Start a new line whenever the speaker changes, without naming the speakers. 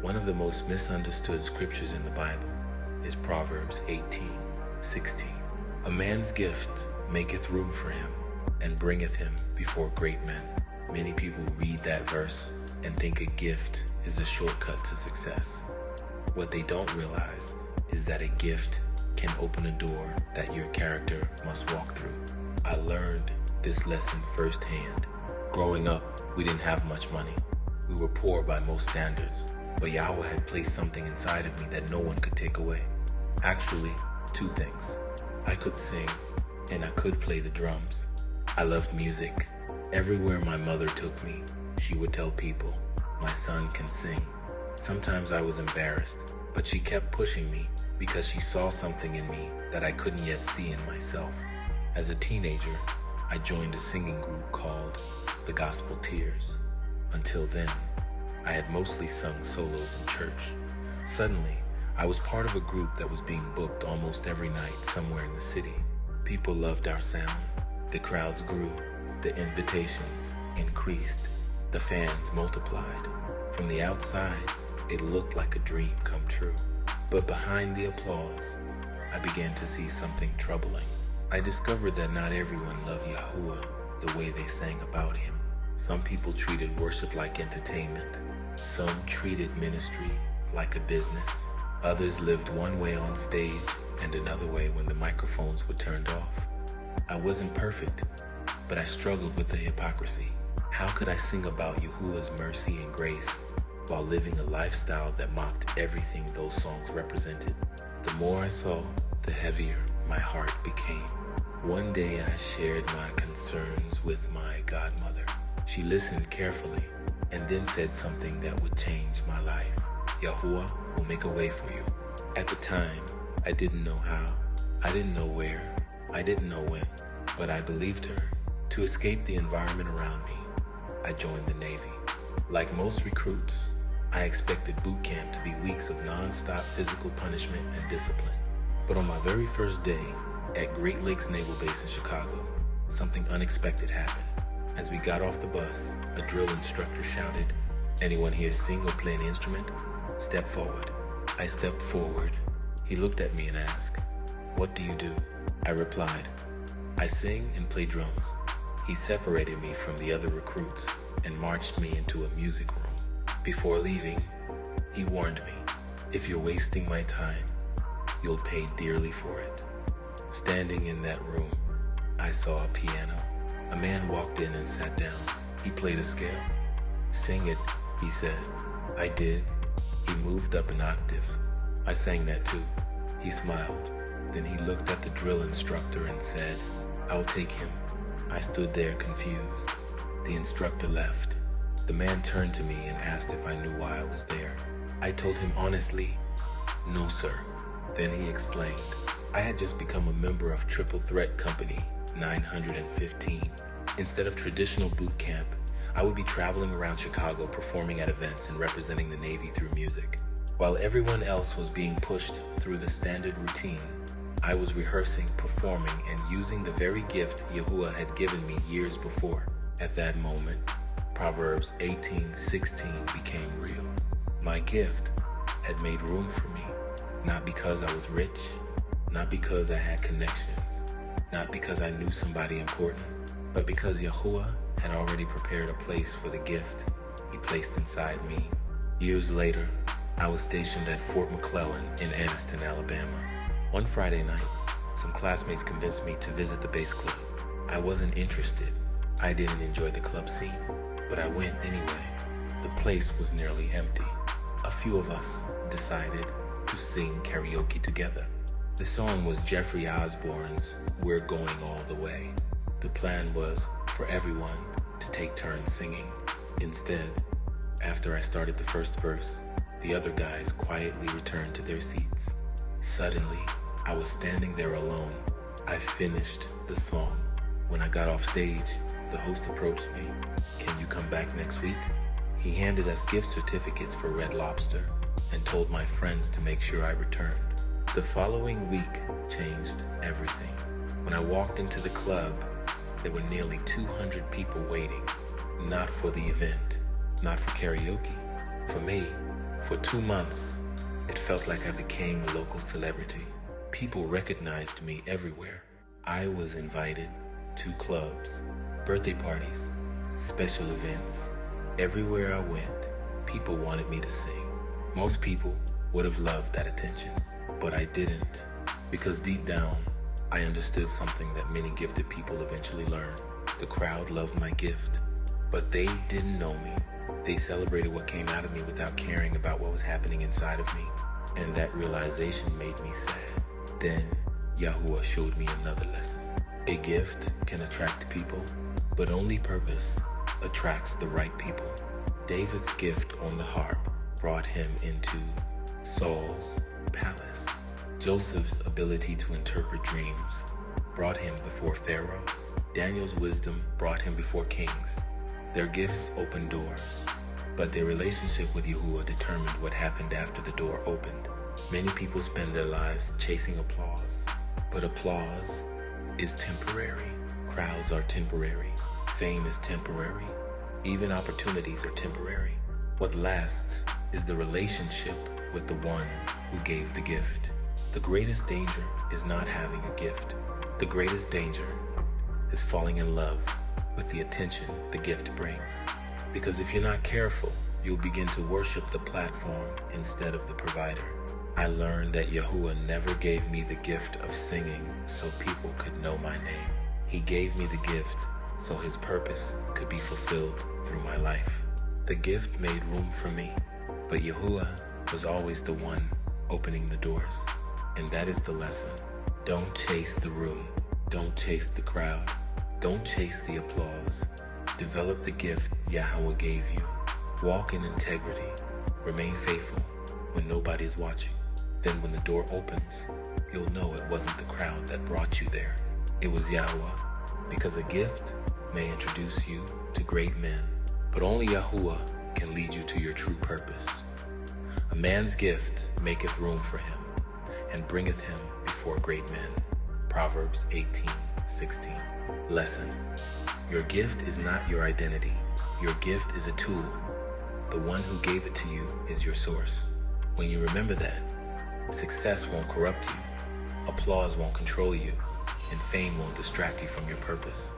One of the most misunderstood scriptures in the Bible is Proverbs 18:16. A man's gift maketh room for him, and bringeth him before great men. Many people read that verse and think a gift is a shortcut to success. What they don't realize is that a gift can open a door that your character must walk through. I learned this lesson firsthand. Growing up, we didn't have much money. We were poor by most standards, but Yahuah had placed something inside of me that no one could take away. Actually, two things. I could sing, and I could play the drums. I loved music. Everywhere my mother took me, she would tell people, "My son can sing." Sometimes I was embarrassed, but she kept pushing me because she saw something in me that I couldn't yet see in myself. As a teenager, I joined a singing group called the Gospel Tears. Until then, I had mostly sung solos in church. Suddenly, I was part of a group that was being booked almost every night somewhere in the city. People loved our sound. The crowds grew. The invitations increased. The fans multiplied. From the outside, it looked like a dream come true. But behind the applause, I began to see something troubling. I discovered that not everyone loved Yahuah the way they sang about him. Some people treated worship like entertainment. Some treated ministry like a business. Others lived one way on stage and another way when the microphones were turned off. I wasn't perfect, but I struggled with the hypocrisy. How could I sing about Yahuah's mercy and grace while living a lifestyle that mocked everything those songs represented? The more I saw, the heavier my heart became. One day I shared my concerns with my godmother. She listened carefully and then said something that would change my life. Yahuah will make a way for you. At the time, I didn't know how. I didn't know where. I didn't know when, but I believed her. To escape the environment around me, I joined the Navy. Like most recruits, I expected boot camp to be weeks of non-stop physical punishment and discipline. But on my very first day at Great Lakes Naval Base in Chicago, something unexpected happened. As we got off the bus, a drill instructor shouted, "Anyone here sing or play an instrument? Step forward." I stepped forward. He looked at me and asked, "What do you do?" I replied, "I sing and play drums." He separated me from the other recruits and marched me into a music room. Before leaving, he warned me, "If you're wasting my time, you'll pay dearly for it." Standing in that room, I saw a piano. A man walked in and sat down. He played a scale. "Sing it," he said. I did. He moved up an octave. I sang that too. He smiled. Then he looked at the drill instructor and said, "I'll take him." I stood there confused. The instructor left. The man turned to me and asked if I knew why I was there. I told him honestly, "No, sir." Then he explained, I had just become a member of Triple Threat Company 915. Instead of traditional boot camp, I would be traveling around Chicago performing at events and representing the Navy through music. While everyone else was being pushed through the standard routine, I was rehearsing, performing, and using the very gift Yahuah had given me years before. At that moment, Proverbs 18:16 became real. My gift had made room for me, not because I was rich, not because I had connections, not because I knew somebody important, but because Yahuah had already prepared a place for the gift he placed inside me. Years later, I was stationed at Fort McClellan in Anniston, Alabama. One Friday night, some classmates convinced me to visit the base club. I wasn't interested. I didn't enjoy the club scene, but I went anyway. The place was nearly empty. A few of us decided to sing karaoke together. The song was Jeffrey Osborne's "We're Going All the Way." The plan was for everyone to take turns singing. Instead, after I started the first verse, the other guys quietly returned to their seats. Suddenly, I was standing there alone. I finished the song. When I got off stage, the host approached me. "Can you come back next week?" He handed us gift certificates for Red Lobster and told my friends to make sure I returned. The following week changed everything. When I walked into the club, there were nearly 200 people waiting, not for the event, not for karaoke, for me. For 2 months, it felt like I became a local celebrity. People recognized me everywhere. I was invited to clubs, birthday parties, special events. Everywhere I went, people wanted me to sing. Most people would have loved that attention, but I didn't, because deep down, I understood something that many gifted people eventually learn. The crowd loved my gift, but they didn't know me. They celebrated what came out of me without caring about what was happening inside of me, and that realization made me sad. Then, Yahuah showed me another lesson. A gift can attract people, but only purpose attracts the right people. David's gift on the harp brought him into Saul's palace. Joseph's ability to interpret dreams brought him before Pharaoh. Daniel's wisdom brought him before kings. Their gifts opened doors, but their relationship with Yahuah determined what happened after the door opened. Many people spend their lives chasing applause, but applause is temporary. Crowds are temporary. Fame is temporary. Even opportunities are temporary. What lasts is the relationship with the one who gave the gift. The greatest danger is not having a gift. The greatest danger is falling in love with the attention the gift brings. Because if you're not careful, you'll begin to worship the platform instead of the provider. I learned that Yahuah never gave me the gift of singing so people could know my name. He gave me the gift so his purpose could be fulfilled through my life. The gift made room for me, but Yahuah was always the one opening the doors. And that is the lesson. Don't chase the room. Don't chase the crowd. Don't chase the applause. Develop the gift Yahuah gave you. Walk in integrity. Remain faithful when nobody's watching. Then when the door opens, you'll know it wasn't the crowd that brought you there. It was Yahuah. Because a gift may introduce you to great men, but only Yahuah can lead you to your true purpose. A man's gift maketh room for him, and bringeth him before great men. Proverbs 18:16. Lesson. Your gift is not your identity. Your gift is a tool. The one who gave it to you is your source. When you remember that, success won't corrupt you, applause won't control you, and fame won't distract you from your purpose.